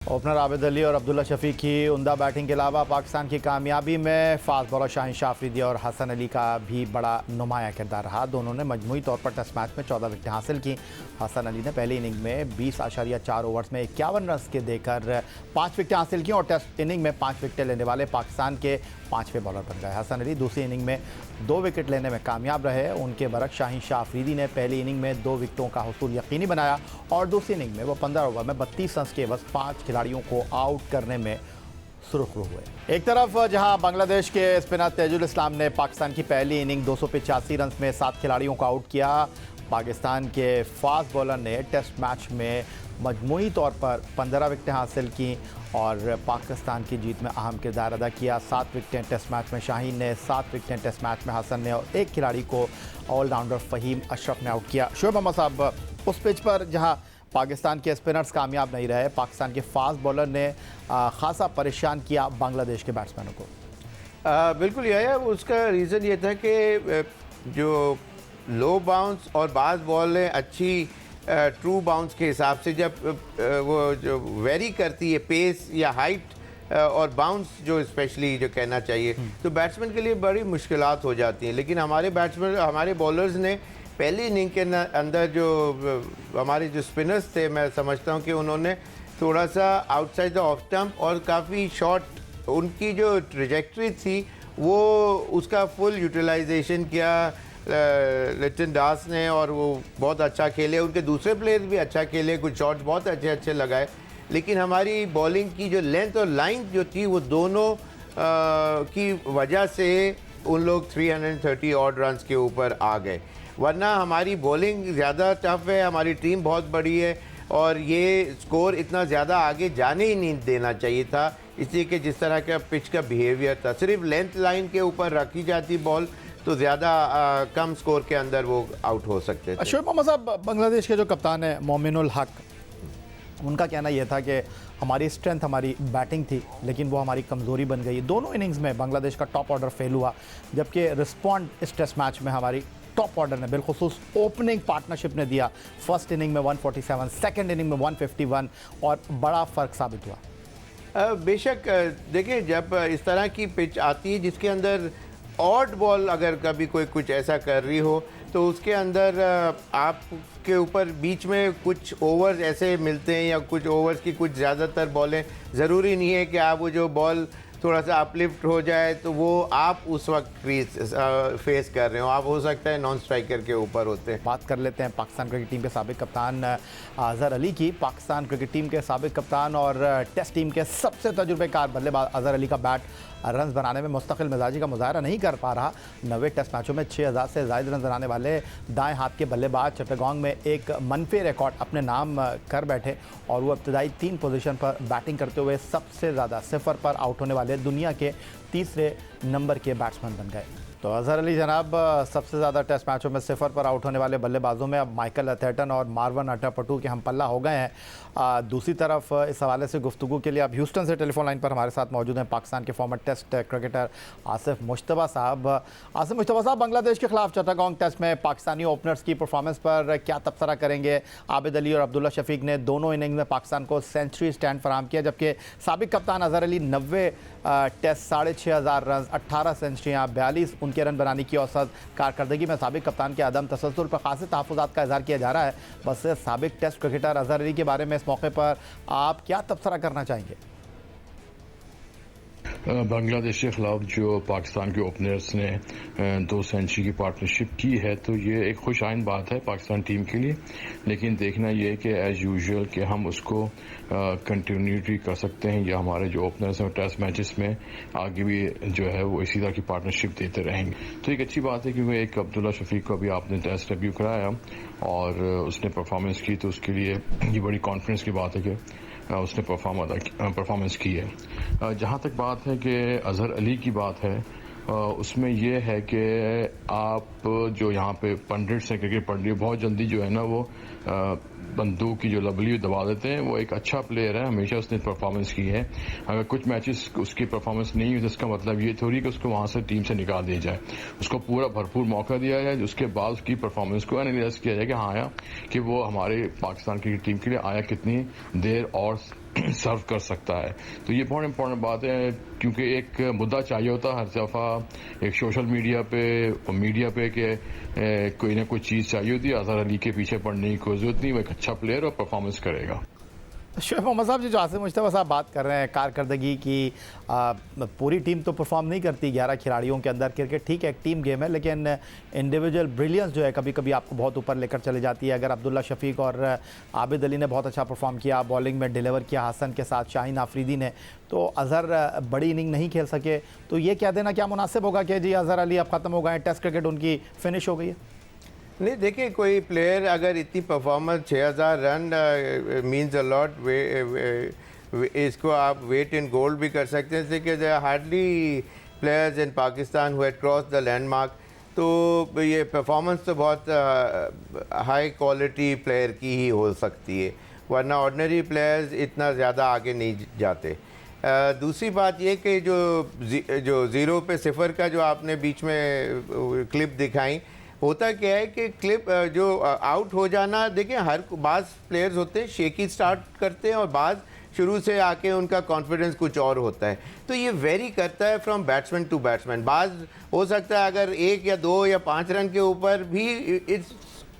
Opener Abid Ali और अब्दुल्ला शफीक की उम्दा बैटिंग के अलावा पाकिस्तान की कामयाबी में फास्ट बॉलर शाहीन शाह अफरीदी और हसन अली का भी बड़ा नुमाया किरदार रहा। दोनों ने मजमूई तौर पर टेस्ट मैच में 14 विकेटें हासिल की। हसन अली ने पहली इनिंग में 20.4 ओवर्स में 51 रन के देकर 5 विकेटें हासिल की और टेस्ट इनिंग में 5 विकेटें लेने वाले पाकिस्तान के 5वें बॉलर बन गए। हसन अली दूसरी इनिंग में 2 विकेट लेने में कामयाब रहे। उनके बरक शाहीन शाह अफरीदी ने पहली इनिंग में 2 विकेटों का हुसूल यकीनी बनाया और दूसरी इनिंग में वो 15 ओवर में 32 रन के बस 5 खिलाड़ियों को आउट करने में सुरखरू हुए। एक तरफ जहां बांग्लादेश के स्पिनर तेजुल इस्लाम ने पाकिस्तान की पहली इनिंग 285 रन में 7 खिलाड़ियों को आउट किया, पाकिस्तान के फास्ट बॉलर ने टेस्ट मैच में मजमूई तौर पर 15 विकेटें हासिल की और पाकिस्तान की जीत में अहम किरदार अदा किया। 7 विकेटें टेस्ट मैच में शाहीन ने, 7 विकेटें टेस्ट मैच में हसन ने और एक खिलाड़ी को ऑलराउंडर फ़हीम अशरफ ने आउट किया। शोएब अहमद साहब, उस पिच पर जहां पाकिस्तान के स्पिनर्स कामयाब नहीं रहे, पाकिस्तान के फास्ट बॉलर ने खासा परेशान किया बांग्लादेश के बैट्समैनों को। बिल्कुल यह है, उसका रीज़न ये था कि जो लो बाउंस और बाज़ बॉलें अच्छी ट्रू बाउंस के हिसाब से जब वो जो वेरी करती है पेस या हाइट और बाउंस जो स्पेशली जो कहना चाहिए, तो बैट्समैन के लिए बड़ी मुश्किलात हो जाती हैं। लेकिन हमारे बैट्समैन, हमारे बॉलर्स ने पहली इनिंग के अंदर जो हमारे जो स्पिनर्स थे, मैं समझता हूं कि उन्होंने थोड़ा सा आउटसाइड द ऑफ स्टंप और काफ़ी शॉर्ट उनकी जो ट्रेजेक्ट्री थी वो उसका फुल यूटिलाइजेशन किया लिटन दास ने, और वो बहुत अच्छा खेले। उनके दूसरे प्लेयर्स भी अच्छा खेले, कुछ शॉट्स बहुत अच्छे अच्छे लगाए। लेकिन हमारी बॉलिंग की जो लेंथ और लाइन जो थी वो दोनों की वजह से उन लोग 330 ऑड रन के ऊपर आ गए। वरना हमारी बॉलिंग ज़्यादा टफ है, हमारी टीम बहुत बड़ी है और ये स्कोर इतना ज़्यादा आगे जाने ही नहीं देना चाहिए था, इसलिए कि जिस तरह का पिच का बिहेवियर था। सिर्फ लेंथ लाइन के ऊपर रखी जाती बॉल तो ज़्यादा कम स्कोर के अंदर वो आउट हो सकते थे। शोएब अहमद साहब, बांग्लादेश के जो कप्तान है मोमिनुल हक, उनका कहना यह था कि हमारी स्ट्रेंथ हमारी बैटिंग थी लेकिन वो हमारी कमज़ोरी बन गई। दोनों इनिंग्स में बांग्लादेश का टॉप ऑर्डर फेल हुआ, जबकि रिस्पॉन्ड इस टेस्ट मैच में हमारी टॉप ऑर्डर ने बिलखुसूस ओपनिंग पार्टनरशिप ने दिया। फर्स्ट इनिंग में 147, सेकंड इनिंग में 151 और बड़ा फ़र्क साबित हुआ। बेशक देखिए, जब इस तरह की पिच आती है जिसके अंदर ऑड बॉल अगर कभी कोई कुछ ऐसा कर रही हो तो उसके अंदर आपके ऊपर बीच में कुछ ओवर्स ऐसे मिलते हैं या कुछ ओवर्स की कुछ ज़्यादातर बॉलें, ज़रूरी नहीं है कि आप वो जो बॉल थोड़ा सा अपलिफ्ट हो जाए तो वो आप उस वक्त फेस कर रहे हो, आप हो सकता है नॉन स्ट्राइकर के ऊपर होते हैं। बात कर लेते हैं पाकिस्तान क्रिकेट टीम के साबिक कप्तान अजहर अली की। पाकिस्तान क्रिकेट टीम के साबिक कप्तान और टेस्ट टीम के सबसे तजुर्बेकार बल्लेबाज अजहर अली का बैट रन बनाने में मुस्तकिल मिजाजी का मुजाहरा नहीं कर पा रहा। 90 टेस्ट मैचों में 6000 से ज़ायद रन बनाने वाले दाएं हाथ के बल्लेबाज चिट्टागोंग में एक मनफी रिकॉर्ड अपने नाम कर बैठे और वो इब्तदाई 3 पोजीशन पर बैटिंग करते हुए सबसे ज़्यादा 0 पर आउट होने वाले दुनिया के तीसरे नंबर के बैट्समैन बन गए। तो अजहर अली जनाब, सबसे ज़्यादा टेस्ट मैचों में 0 पर आउट होने वाले बल्लेबाजों में अब माइकल अथर्टन और मार्वन अटापटू के हम पल्ला हो गए हैं। दूसरी तरफ इस हवाले से गुफ्तगू के लिए अब ह्यूस्टन से टेलीफोन लाइन पर हमारे साथ मौजूद हैं पाकिस्तान के former test cricketer Asif Mujtaba साहब। आसिफ मुश्तबा साहब, बांग्लादेश के खिलाफ चिट्टागोंग टेस्ट में पाकिस्तानी ओपनर्स की परफॉर्मेंस पर क्या तबसरा करेंगे? आबिद अली और अब्दुल्ला शफीक ने दोनों इनिंग में पाकिस्तान को सेंचुरी स्टैंड फराहम किया, जबकि साबिक कप्तान अजहर अली 90 टेस्ट 6500 रन, 18 सेंचुरियाँ, 42 उनके रन बनाने की औसत कारकर्दगी में साबिक कप्तान के अदम तसल्सल पर खासे तहफ़्फ़ुज़ात का इज़हार किया जा रहा है। बस साबिक टेस्ट क्रिकेटर अजहर अली के बारे में इस मौके पर आप क्या तबसरा करना चाहेंगे? बांग्लादेश के ख़िलाफ़ जो पाकिस्तान के ओपनर्स ने 2 सेंचुरी की पार्टनरशिप की है तो ये एक खुश आइन बात है पाकिस्तान टीम के लिए। लेकिन देखना ये कि एज़ यूजुअल कि हम उसको कंटिन्यूटी कर सकते हैं या हमारे जो ओपनर्स हैं टेस्ट मैचेस में आगे भी जो है वो इसी तरह की पार्टनरशिप देते रहेंगे। तो एक अच्छी बात है क्योंकि एक अब्दुल्ला शफीक को भी आपने टेस्ट डेब्यू कराया और उसने परफॉर्मेंस की, तो उसके लिए ये बड़ी कॉन्फिडेंस की बात है कि उसने परफॉर्मेंस की है। जहाँ तक बात है कि अजहर अली की बात है, उसमें यह है कि आप जो यहाँ पे पंडिट्स हैं, क्रिकेट पंडित, बहुत जल्दी जो है ना वो बंदूक की जो लबली दबा देते हैं। वो एक अच्छा प्लेयर है, हमेशा उसने परफॉर्मेंस की है। अगर कुछ मैचेस उसकी परफॉर्मेंस नहीं हुई तो इसका मतलब ये थोड़ी कि उसको वहाँ से टीम से निकाल दिया जाए। उसको पूरा भरपूर मौका दिया जाए, उसके बाद उसकी परफॉर्मेंस को एनालाइज किया जाए कि हाँ आया कि वो हमारे पाकिस्तान की टीम के लिए आया कितनी देर और सर्व कर सकता है। तो ये बहुत इंपॉर्टेंट बात है, क्योंकि एक मुद्दा चाहिए होता है हर दफ़ा एक सोशल मीडिया पे कि कोई ना कोई चीज़ चाहिए होती है। अज़हर अली के पीछे पड़ने की कोई ज़रूरत नहीं, वो एक अच्छा प्लेयर और परफॉर्मेंस करेगा। शोएब मोहम्मद साहब जी, जो आसिम मुश्तबा साहब बात कर रहे हैं कारकर्दगी की, पूरी टीम तो परफॉर्म नहीं करती 11 खिलाड़ियों के अंदर। क्रिकेट ठीक है, एक टीम गेम है, लेकिन इंडिविजुअल ब्रिलियंस जो है कभी कभी आपको बहुत ऊपर लेकर चले जाती है। अगर अब्दुल्ला शफीक और आबिद अली ने बहुत अच्छा परफॉर्म किया, बॉलिंग में डिलीवर किया हसन के साथ शाहीन आफरीदी ने, तो अज़हर बड़ी इनिंग नहीं खेल सके, तो ये कह देना क्या मुनासिब होगा कि जी अज़हर अली अब ख़त्म हो गए, टेस्ट क्रिकेट उनकी फिनिश हो गई है? नहीं, देखिए, कोई प्लेयर अगर इतनी performance 6000 run means a lot, इसको आप वेट इन गोल्ड भी कर सकते हैं, जैसे कि hardly players in Pakistan who had cross the landmark. तो ये परफॉर्मेंस तो बहुत हाई क्वालिटी प्लेयर की ही हो सकती है, वरना ऑर्डिनरी प्लेयर्स इतना ज़्यादा आगे नहीं जाते। दूसरी बात ये कि जो ज़ीरो पे सिफर का जो आपने बीच में क्लिप दिखाई, होता क्या है कि क्लिप जो आउट हो जाना, देखिए हर बाज़ प्लेयर्स होते हैं शेकी स्टार्ट करते हैं और बाज़ शुरू से आके उनका कॉन्फिडेंस कुछ और होता है, तो ये वेरी करता है फ्रॉम बैट्समैन टू बैट्समैन। बाज़ हो सकता है अगर 1 या 2 या 5 रन के ऊपर भी, it's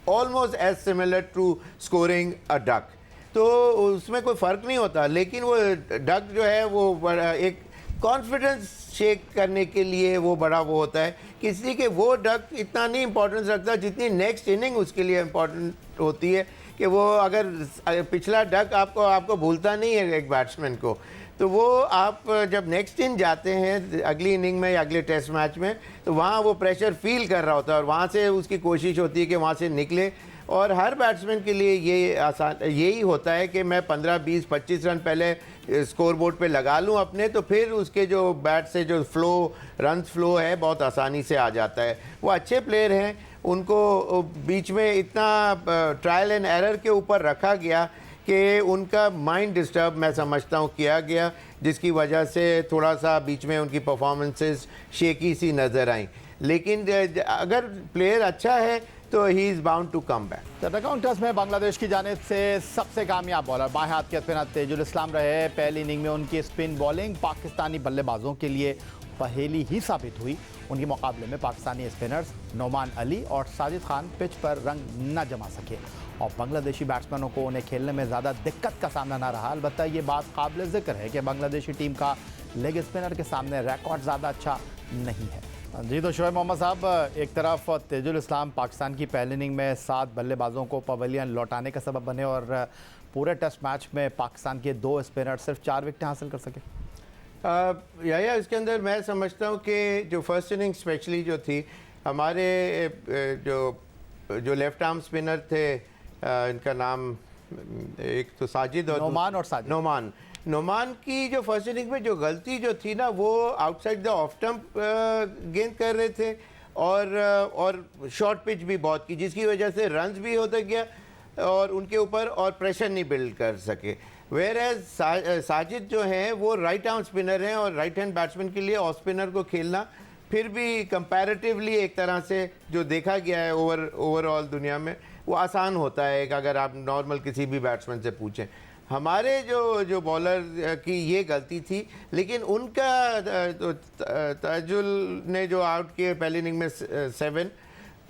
almost as similar to scoring a duck, तो उसमें कोई फ़र्क नहीं होता। लेकिन वो डक जो है वो एक कॉन्फिडेंस शेक करने के लिए वो बड़ा वो होता है, किसी के वो डक इतना नहीं इंपॉर्टेंस रखता जितनी नेक्स्ट इनिंग उसके लिए इम्पोर्टेंट होती है, कि वो अगर पिछला डक आपको भूलता नहीं है एक बैट्समैन को, तो वो आप जब नेक्स्ट इन जाते हैं अगली इनिंग में या अगले टेस्ट मैच में, तो वहाँ वो प्रेशर फील कर रहा होता है और वहाँ से उसकी कोशिश होती है कि वहाँ से निकले। और हर बैट्समैन के लिए ये आसान यही होता है कि मैं 15, 20, 25 रन पहले स्कोर बोर्ड पे लगा लूँ अपने, तो फिर उसके जो बैट से जो रन फ्लो है बहुत आसानी से आ जाता है। वो अच्छे प्लेयर हैं, उनको बीच में इतना ट्रायल एंड एरर के ऊपर रखा गया कि उनका माइंड डिस्टर्ब मैं समझता हूँ किया गया, जिसकी वजह से थोड़ा सा बीच में उनकी परफॉर्मेंसेस शेकी सी नज़र आई। लेकिन अगर प्लेयर अच्छा है तो he is bound to come back. Chattogram test में बांग्लादेश की जानिब से सबसे कामयाब बॉलर बाएं हाथ के स्पिनर तेजुल इस्लाम रहे। पहली इनिंग में उनकी स्पिन बॉलिंग पाकिस्तानी बल्लेबाजों के लिए पहेली ही साबित हुई। उनके मुकाबले में पाकिस्तानी स्पिनर्स नोमान अली और साजिद खान पिच पर रंग न जमा सके और बांग्लादेशी बैट्समैनों को उन्हें खेलने में ज़्यादा दिक्कत का सामना न रहा। अलबत्ता ये बात काबिल ज़िक्र है कि बांग्लादेशी टीम का लेग स्पिनर के सामने रिकॉर्ड ज़्यादा अच्छा नहीं है। जी, तो शोएब मोहम्मद साहब, एक तरफ तेजुल इस्लाम पाकिस्तान की पहली इनिंग में 7 बल्लेबाजों को पवेलियन लौटाने का सबब बने और पूरे टेस्ट मैच में पाकिस्तान के 2 स्पिनर सिर्फ 4 विकेटें हासिल कर सके। या इसके अंदर मैं समझता हूँ कि जो फर्स्ट इनिंग स्पेशली जो थी, हमारे जो लेफ्ट आर्म स्पिनर थे, इनका नाम एक तो साजिद और नोमान की जो फर्स्ट इनिंग में जो गलती जो थी ना, वो आउटसाइड द ऑफ स्टंप गेंद कर रहे थे और शॉर्ट पिच भी बहुत की, जिसकी वजह से रन्स भी होता गया और उनके ऊपर और प्रेशर नहीं बिल्ड कर सके। वेयर एज साजिद जो हैं वो राइट आर्म स्पिनर हैं और राइट हैंड बैट्समैन के लिए ऑफ स्पिनर को खेलना फिर भी कंपैरेटिवली एक तरह से जो देखा गया है ओवरऑल दुनिया में, वो आसान होता है कि अगर आप नॉर्मल किसी भी बैट्समैन से पूछें। हमारे जो बॉलर की ये गलती थी, लेकिन उनका तो ताजुल ने जो आउट किए पहली इनिंग में 7,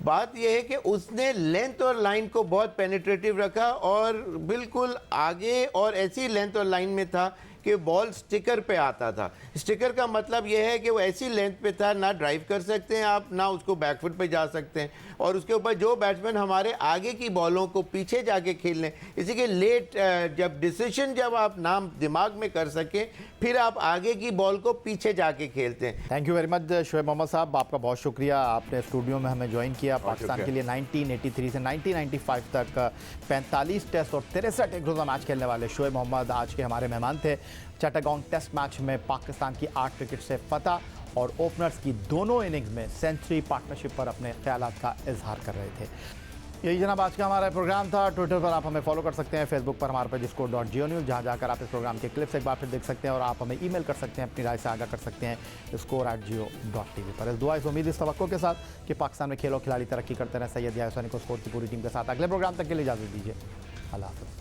बात यह है कि उसने लेंथ और लाइन को बहुत पेनिट्रेटिव रखा और बिल्कुल आगे और ऐसी लेंथ और लाइन में था कि बॉल स्टिकर पे आता था। स्टिकर का मतलब यह है कि वो ऐसी लेंथ पे था, ना ड्राइव कर सकते हैं आप, ना उसको बैकफुट पे जा सकते हैं, और उसके ऊपर जो बैट्समैन हमारे आगे की बॉलों को पीछे जाके खेल लें, इसी के लेट जब डिसीजन जब आप नाम दिमाग में कर सकें, फिर आप आगे की बॉल को पीछे जाके खेलते हैं। Thank you very much Shoaib Mohammad साहब, आपका बहुत शुक्रिया, आपने स्टूडियो में हमें ज्वाइन किया। पाकिस्तान के लिए 1983 से 1995 तक 45 टेस्ट और 63 एक रोज़ा मैच खेलने वाले शोएब मोहम्मद आज के हमारे मेहमान थे। चट्टग्राम टेस्ट मैच में पाकिस्तान की 8 विकेट से फतह और ओपनर्स की दोनों इनिंग्स में सेंचुरी पार्टनरशिप पर अपने ख्यालात का इजहार कर रहे थे। यही जनाब आज का हमारा प्रोग्राम था। ट्विटर पर आप हमें फॉलो कर सकते हैं, फेसबुक पर हमारे पेज score.geo-news, जहाँ जाकर आप इस प्रोग्राम के क्लिप्स एक बार फिर देख सकते हैं और आप हमें ईमेल कर सकते हैं, अपनी राय से आगाह कर सकते हैं score@geo.tv पर। इस दुआ इस उम्मीद इस तवक्को के साथ कि पाकिस्तान में खेल और खिलाड़ी तरक्की करते रहे। सैयद यासनी को स्पोर्ट की पूरी टीम के साथ अगले प्रोग्राम तक के लिए इजाज़त दीजिए। अल्लाह हाफ़िज़।